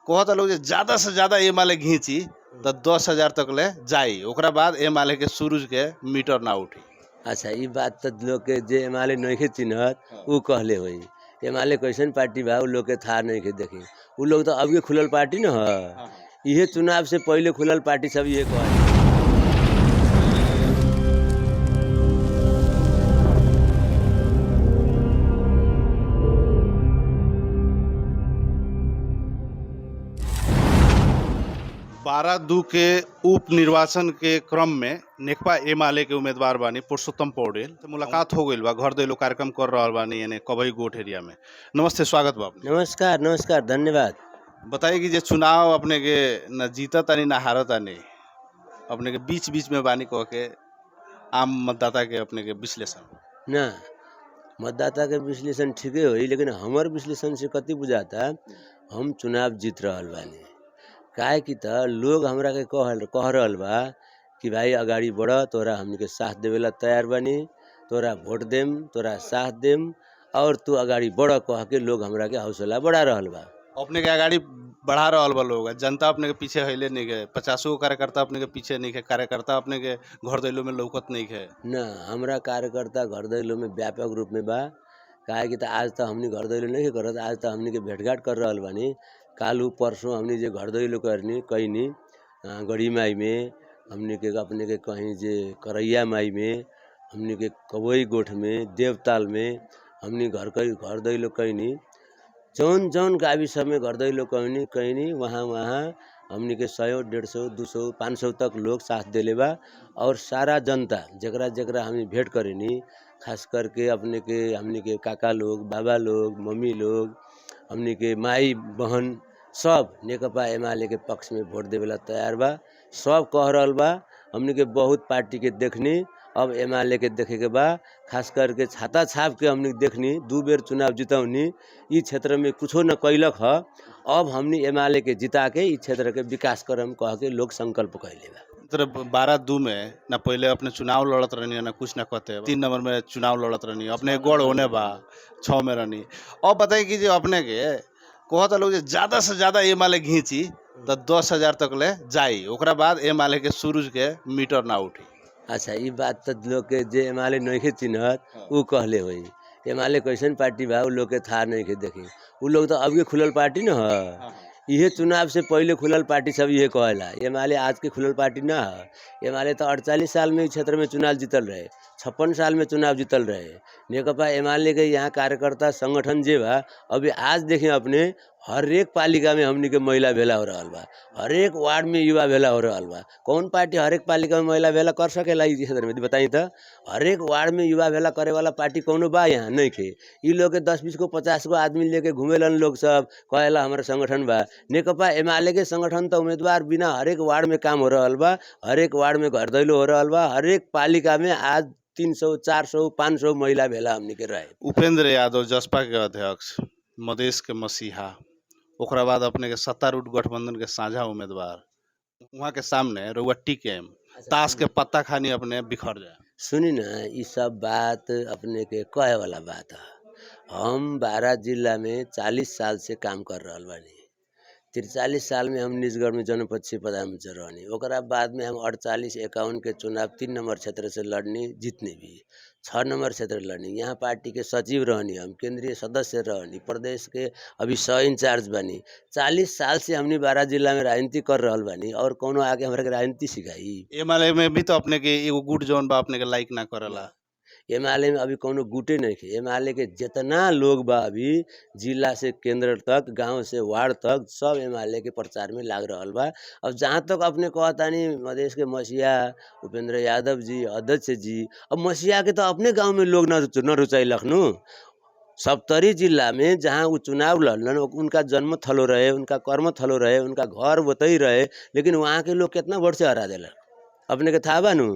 कहता लोग जे ज्यादा से ज्यादा ए माले घींची तो 10,000 तक ले जाई, ओकरा बाद ए माले के सूरज के मीटर ना उठी। अच्छा ई बात तो लोग के जे एमाले नइखे चिन्हत उ कहले होई। एमाले कैसन पार्टी बा उ लोग के था नइखे देखी। उ लोग तो अबके खुलल पार्टी न ह। इहे चुनाव से पहिले खुलल पार्टी सब इहे कहले। बारह दू के उप निर्वाचन के क्रम में नेकपा एमाले के उम्मीदवार बानी पुरुषोत्तम पौडेल तो मुलाकात हो गईल बा, घर दैलो कार्यक्रम कर रहल बानी यानी कबई गोठ एरिया में। नमस्ते, स्वागत बा अपने। नमस्कार नमस्कार धन्यवाद। बताइए कि जे चुनाव अपने के न जीता तानी ना हारा तानी, अपने के बीच बीच में बानी कह के आम मतदाता के अपने के विश्लेषण। ना मतदाता के विश्लेषण ठीके होई, लेकिन हमर विश्लेषण से कति बुझाता हम चुनाव जीत रहल बानी। काहे कि त लोग हमरा के कह रहल बा कि भाई अगाडि बढ़, तोरा हमनी के साथ देवेला तैयार बानी, तोरा वोट देम, तोरा साथ देम और तू अगाडि बढ़ कह के लोग हमरा के हौसला बढ़ा रहल बा। अपने के आगाड़ी बढ़ा रहल बा लोग, जनता अपने के पीछे हइले नहीं के, 50 गो कार्यकर्ता अपने के पीछे नहीं के, कार्यकर्ता अपने के घर दैलो में लौकत नहीं के। न हमरा कार्यकर्ता घर दैलो में व्यापक रूप में बा। काहे कि त आज त हमनी घर दैलो नहीं करत, आज त हमनी के भेंटघाट कर रहल बानी। कालू परसों हमनी जे घर दैलो कैनी गढ़ी माई में, हमनी के अपने के कहीं जे करैया माई में, हमनी के कबई गोठ में, देवताल में हमनी घर दैलो कैनी। जौन जौन गाविस में घर दैलो कैनी वहाँ वहाँ हमनी के 100, 150, 200, 500 तक लोग साथ देले बा। और सारा जनता जकरा जकरा हमनी भेंट करेनी, खास करके अपने के हमनी के काका लोग, बाबा लोग, मम्मी लोग, हमनी के माई बहन सब नेकपा एमाले के पक्ष में वोट देवेला तैयार बा। सब कह रहल बा हमनी के बहुत पार्टी के देखनी, अब एमाले के देखे के बा। खास करके छाता छाप के हमनी देखनी, 2 बेर चुनाव जितौनी, ई क्षेत्र में कुछो न कैलक ह। अब हमनी एमाले के जिता के ई क्षेत्र के विकास करम कह के लोग संकल्प कैले बा। तर 12-2 में ना पहले अपने चुनाव लड़त रहनी ना कुछ ना कहते, 3 नंबर में चुनाव लड़त रहनी, अपने गढ़ होने बा 6 में रहनी। अब बताइए कि जो अपने के कहता लोग जे ज्यादा से ज्यादा ए माले घींची तो 10,000 तक ले जाई, ओकरा बाद ए माले के सूरज के मीटर ना उठी। अच्छा ई बात तो लोग के जे एमाले नइखे चिन्हत उ कहले होई। एमाले कैसन पार्टी बा उ लोग के था नइखे देखी। उ लोग तो अबके खुलल पार्टी न ह। इहे चुनाव से पहिले खुलल पार्टी सब इहे कहेला। एमाले आज के खुलल पार्टी ना ह। एमाले तो 48 साल में ई क्षेत्र में चुनाव जीतल रहे, 56 साल में चुनाव जीतल रहे। नेकपा एमाले के यहाँ कार्यकर्ता संगठन जे बा, अभी आज देखें अपने हर एक पालिका में हमनी के महिला भेला हो रहल बा, हर एक वार्ड में युवा भेला हो रहल बा। कौन पार्टी हर एक पालिका में महिला भेला कर सकेला ई क्षेत्र में बताई त? हर एक वार्ड में युवा भेला करे वाला पार्टी कौनो बा यहाँ नइखे। ई लोग के 10-20 गो 50 गो आदमी लेके घुमेलन लोग, सब कहेला हमारा संगठन बा। नेकपा एमाले के संगठन त उम्मीदवार बिना हर एक वार्ड में काम हो रहल बा, हर एक वार्ड में घर दैलो हो रहल बा, हर एक पालिका में आज 300, 400, 500 महिला भेला हमनी के रहे। उपेंद्र यादव जसपा के अध्यक्ष, मधेश के मसीहा, ओकरा बाद अपने के सत्तारूढ़ गठबंधन के साझा उम्मीदवार, वहाँ के सामने रउआ टिकेम, ताश के पत्ता खानी अपने बिखर जाए। सुनी न ई सब बात अपने के कहे वाला बात है। हम 12 जिला में 40 साल से काम कर रहल बानी। 43 साल में हम निजगढ़ में जनपक्षी प्रधानमंत्री रहनी। ओकरा बाद में हम 48-51 के चुनाव 3 नंबर क्षेत्र से लड़नी, जीतनी भी। 6 नंबर क्षेत्र लड़नी, यहाँ पार्टी के सचिव रहनी, हम केंद्रीय सदस्य रहनी, प्रदेश के अभी 100 इंचार्ज बनी। 40 साल से हमनी 12 जिला में राजनीति कर रहल बानी और कोनो आके हमरा के राजनीति सिखाई? एमाले में भी तो अपने के एगो गुट जौन बा अपने के लाइक ना करला। एमाले में अभी कोनो गुटे नहीं खे। एमाले के जितना लोग बा अभी जिला से केंद्र तक, गांव से वार्ड तक, सब एमाले के प्रचार में लाग रहल बा। अब जहाँ तक अपने कहतानी मधेश के मसीहा उपेंद्र यादव जी, अध्यक्ष जी, अब मसीहा के तो अपने गांव में लोग न रुचैलक नु। सप्तरी जिला में जहाँ वो चुनाव लड़लन, उनका जन्म थलो रहे, उनका कर्म थलो रहे, उनका घर वतई रहे, लेकिन वहाँ के लोग कितना वोट से हरा देलक अपने के था बा नु?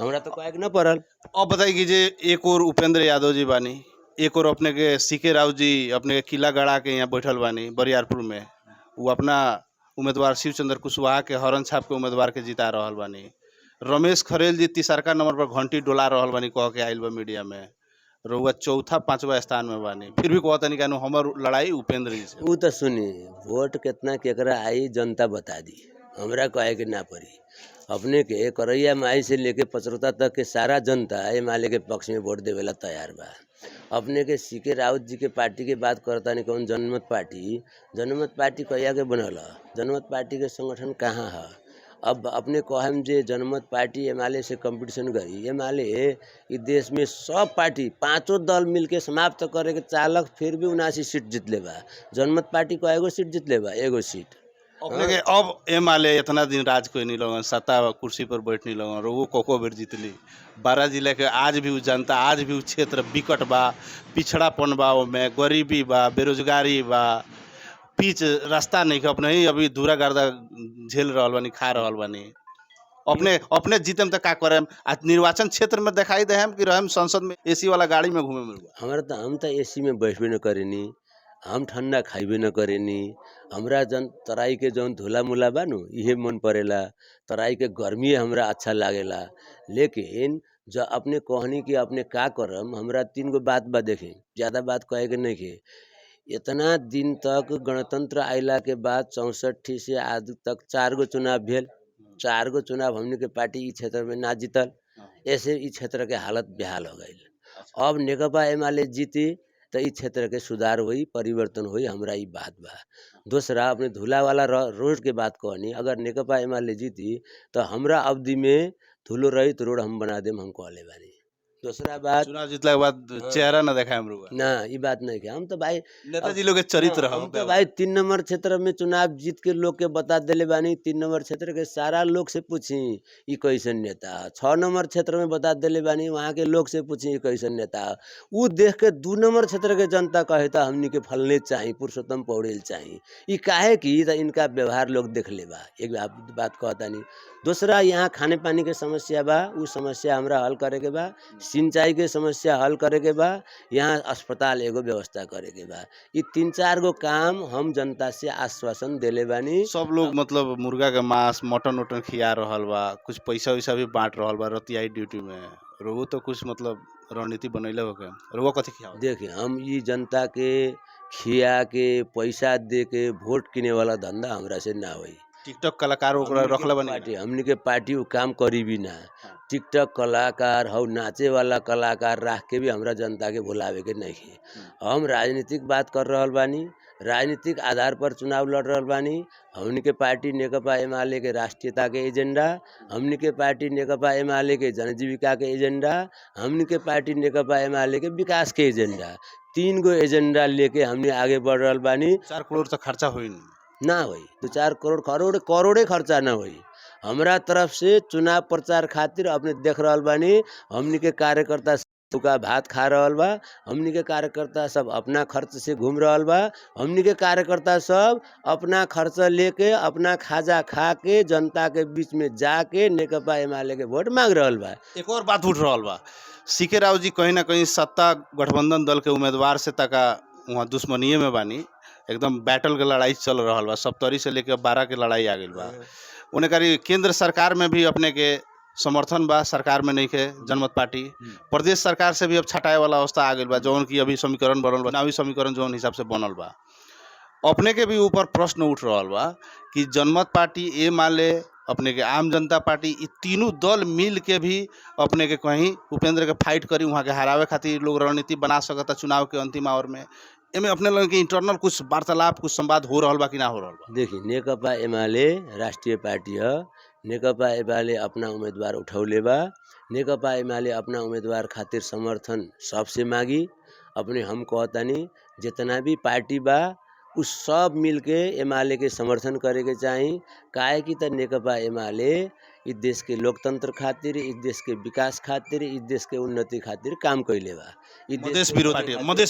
हमरा तो कहे न पड़ल। अब बताइए कि जे एक और उपेंद्र यादव जी बानी, एक और अपने के सीके राव जी अपने के किला गड़ा के यहाँ बैठल बानी बरियारपुर में, वो अपना उम्मीदवार शिव चंद्र कुशवाहा के हरन छाप के उम्मीदवार के जिता रहल बानी। रमेश खरेल जी तीसरका नंबर पर घंटी डोला रहल बानी कह के आइल बा मीडिया में। रउआ चौथा पांचवा स्थान में बानी, फिर भी कहता नहीं कि हमर लड़ाई उपेंद्र जी से। ऊ तो सुनी, वोट कितना केकरा आई जनता बता दी, हमरा कहे के ना पड़ी। अपने के करैया माई से लेके पचरौता तक के सारा जनता एमाले के पक्ष में वोट देवेला तैयार बा। अपने के सीके राउत जी के पार्टी के बात करता नहीं, कौन जनमत पार्टी कहिया के बनल ह? जनमत पार्टी के संगठन कहाँ है? अब अपने कहम जे जनमत पार्टी एमाले से कंपटीशन करी, एमाले इस देश में सब पार्टी पांचों दल मिलके समाप्त करे के चालक, फिर भी 79 सीट जीतले बा। जनमत पार्टी को एगो सीट जीतले बा, एगो सीट। अपने के अब एमाले इतना दिन राज कोई नहीं लगन, सत्ता कुर्सी पर बैठ नहीं लगन, वो कोको बेर जीतली। 12 जिले के आज भी उ जनता, आज भी उ क्षेत्र बिकट बा, पिछड़ापन बा, ओमे गरीबी बा, बेरोजगारी बा, पीच रास्ता नहीं के अपने ही अभी दूरा गर्दा झेल रहल बानी, खा रहल बानी। अपने जीतम तो का करम? आज निर्वाचन क्षेत्र में दिखाई दे हम कि रहम संसद में एसी वाला गाड़ी में घूमे मिलबा। हम तो एसी में बैठबे न करेनी, हम ठंडा खाइबे न करेनी। हमरा जन तराई के जौन धुला मुला बा नु, इहे मन पड़ेला। तराई के गर्मी हमरा अच्छा लागेला। लेकिन जब अपने कहनी कि अपने का करम, हमरा 3 गो बात बा। देखे, ज़्यादा बात कहे के नहीं के। इतना दिन तक गणतंत्र आइला के बाद 64 से आज तक 4 गो चुनाव भेल। 4 गो चुनाव हमने के पार्टी इस क्षेत्र में ना जीतल, ऐसे इस क्षेत्र के हालत बेहाल हो गई। अब नेकपा एमाले जीती तो इस क्षेत्र के सुधार हुई, परिवर्तन हुई, हमरा ई बात बा। दूसरा, अपने धुला वाला रोड के बात कहनी, अगर नेकपा एमाले जीती तो हमरा अवधि में धुलो रही तो रोड हम बना देम, हम कहले बानी। दूसरा बात, चुनाव जीतला के बाद चेहरा ना देखा हम लोग ना ई बात नहीं के हम तो भाई नेताजी लोग के चरित्र हम तो भाई 3 नंबर क्षेत्र में चुनाव जीत के लोग के बता देले बानी। 3 नंबर क्षेत्र के सारा लोग से पूछी ई कैसन नेता। 6 नंबर क्षेत्र में बता देले बानी, वहाँ के लोग से पूछी ई कैसन नेता। उ देख के 2 नंबर क्षेत्र के जनता कहे था हमनी के फलने चाहिए, पुरुषोत्तम पौड़ेल चाहिए। ई काहे की इनका व्यवहार लोग देख ले बा। एक बात कहता नहीं। दूसरा, यहाँ खाने पानी के समस्या बा, उ समस्या हमरा हल करे के बा। सिंचाई के समस्या हल करे के बा। यहाँ अस्पताल एगो व्यवस्था करे के बा। ये 3-4 गो काम हम जनता से आश्वासन देले बानी। सब लोग मतलब मुर्गा के मांस, मटन उटन खिया रहल बा, कुछ पैसा वैसा भी बांट रहल बा रतियाई ड्यूटी में। रोहू तो कुछ मतलब रणनीति बनैले होके रोहू कथी खियाओ? देखिए, हम ये जनता के खिया के पैसा दे के वोट किने वाला धंधा हमरा से ना होई। टिकटॉक कलाकार ओकरा रखले बनी। हमनी के पार्टी वो काम करी भी ना। टिकटॉक कलाकार हौ नाचे वाला कलाकार रख के भी हमरा जनता के भुलावे के नहीं है। हम राजनीतिक बात कर रहल बानी, राजनीतिक आधार पर चुनाव लड़ रहल बानी। हमनी के पार्टी नेकपा एमाले के राष्ट्रीयता के एजेंडा, हमनी के पार्टी नेकपा एमाले के जनजीविका के एजेंडा, हमनी के पार्टी नेकपा एमाले के विकास के एजेंडा, 3 गो एजेंडा लेके हमनी आगे बढ़ रहल बानी। 4 करोड़ तक खर्चा होई ना होई, 2-4 करोड़े खर्चा ना होई। हमरा तरफ से चुनाव प्रचार खातिर अपने देख रहल बानी, हमनी के कार्यकर्ता का भात खा रहल बा। हमनी के कार्यकर्ता सब अपना खर्च से घूम रहल बा। हमनी के कार्यकर्ता सब अपना खर्च लेके, अपना खाजा खा के जनता के बीच में जाके नेकपा एमाले के वोट मांग रहल बा। एक और बात उठ रहल बा, सीके राव जी कहीं ना कहीं सत्ता गठबंधन दल के उम्मीदवार से तका वहाँ दुश्मनीय में बानी। एकदम बैटल के लड़ाई चल रहा बा, 70 से लेकर 12 के लड़ाई आ गई बा। उन्हें करी केंद्र सरकार में भी अपने के समर्थन बा, सरकार में नहीं के जनमत पार्टी। प्रदेश सरकार से भी अब छटाए वाला अवस्था आ गई बा, जौन की अभी समीकरण बनल बा, चुनावी समीकरण जौन हिसाब से बनल बा। अपने के भी ऊपर प्रश्न उठ रहा बा कि जनमत पार्टी एमाले, अपने के आम जनता पार्टी, ये तीनों दल मिल के भी अपने के कहीं उपेंद्र के फाइट करी, वहाँ के हरावे खातिर लोग रणनीति बना सकता चुनाव के अंतिम आवर में। एमे अपने लोगन के इंटरनल कुछ वार्तालाप, कुछ संवाद हो रहल बा कि ना हो रहल बा? देखिए, नेकपा एमाले राष्ट्रीय पार्टी है। नेकपा एमाले अपना उम्मीदवार उठौले बा। नेकपा एमाले अपना उम्मीदवार खातिर समर्थन सबसे मांगी। अपने हम कहतानी जितना भी पार्टी बा उस सब मिल के एमाले के समर्थन करे के चाही। काहे कि त नेकपा एमाले इस देश के लोकतंत्र खातिर, इस देश के विकास खातिर, इस देश के उन्नति खातिर काम कैले बा। मधेश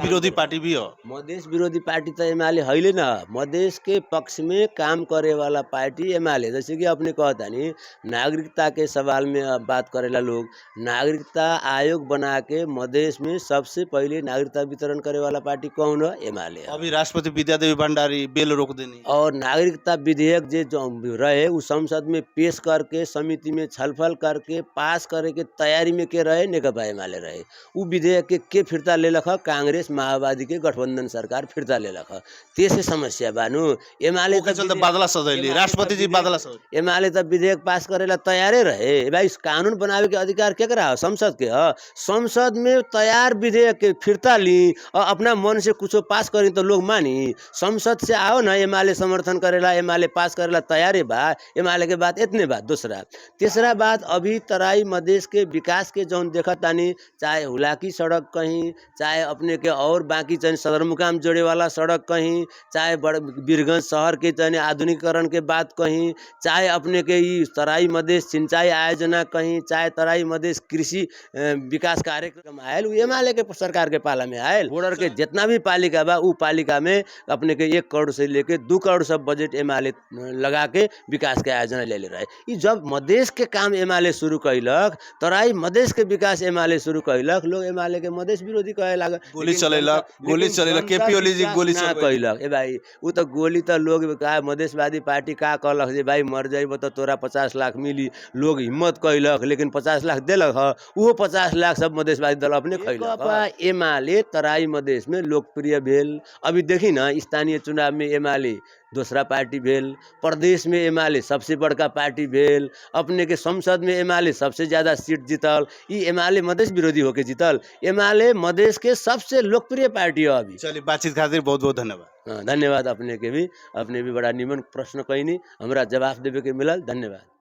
विरोधी पार्टी भी हो। मधेश विरोधी पार्टी तो एमाले हैले ना। मधेश के पक्ष में काम करे वाला पार्टी एमाले। जैसे कि अपने कहता नहीं, नागरिकता के सवाल में बात करेला लोग, नागरिकता आयोग बना के मधेश में सबसे पहले नागरिकता वितरण करे वाला पार्टी कौन है? एमाले। अभी राष्ट्रपति विद्यादेवी भंडारी बेल रोक देनी और नागरिकता विधेयक जो रहे उस संसद में पेश करके समिति में छलफल करके पास करे के तैयारी में के रहे, नेकपा एमाले रहे। उ विधेयक के फिर्ता ले लख, कांग्रेस माओवादी के गठबंधन सरकार फिर्ता ले लख। त्यसै समस्या बानु एमाले ओके चलते बादला सजैली राष्ट्रपति जी बादला सजैली एमाले त विधेयक पास करेला तैयारे रहे। भाई कानून बनावे के अधिकार केकरा हो? संसद के हो। संसद में तैयार विधेयक के फिर्ता ली और अपना मन से कुछ पास करी तो लोग मानी। संसद से आओ ना, एमाले समर्थन करेला, एमाले पास करेला तैयारे बा। एमाले के बात इतने बात। दूसरा तीसरा बात, अभी तराई मधेश के विकास के जौन देखत तानी, चाहे हुलाकी सड़क कहीं, चाहे अपने के और बाकी चाहे सदरमुकाम जोड़े वाला सड़क कहीं, चाहे बीरगंज शहर के चाहे आधुनिकीकरण के बात कहीं, चाहे अपने के ई तराई मधेश सिंचाई आयोजना कहीं, चाहे तराई मधेश कृषि विकास कार्यक्रम आयल, उ एमाले के सरकार के पाला में आयल। बॉर्डर के जितना भी पालिका बा उ पालिका में अपने के 1 करोड़ से लेके 2 करोड़ सब बजट एमाले लगा के विकास के आयोजना ले रहे। ई जब मधेश के काम एमाले शुरू कैलक, तराई मधेश के विकास एमाले शुरू कैलक, लोग एमाले के मधेश विरोधी कहे लागल। गोली चलेला केपी ओली जी गोली कैलक। ए भाई उ तो गोली तो लोग का मधेशवादी पार्टी का कहलक जे भाई मर जाइब तो तोरा 50 लाख मिली। लोग हिम्मत कैलक, लेकिन 50 लाख देलक ह, उहो 50 लाख सब मधेशवादी दल अपने खैलक। एमाले तराई मधेश में लोकप्रिय भेल। अभी देखी ना, स्थानीय चुनाव में एमाले दूसरा पार्टी भेल, प्रदेश में एमाले सबसे बड़का पार्टी भेल, अपने के संसद में एमाले सबसे ज़्यादा सीट जीतल। ई एमाले मधेश विरोधी होके जीतल। एमाले मधेश के सबसे लोकप्रिय पार्टी हो अभी। चलिए, बातचीत खातिर बहुत बहुत धन्यवाद। धन्यवाद। अपने के भी, अपने भी बड़ा निमन प्रश्न कैनी, हमरा जवाब देवे के मिलल। धन्यवाद।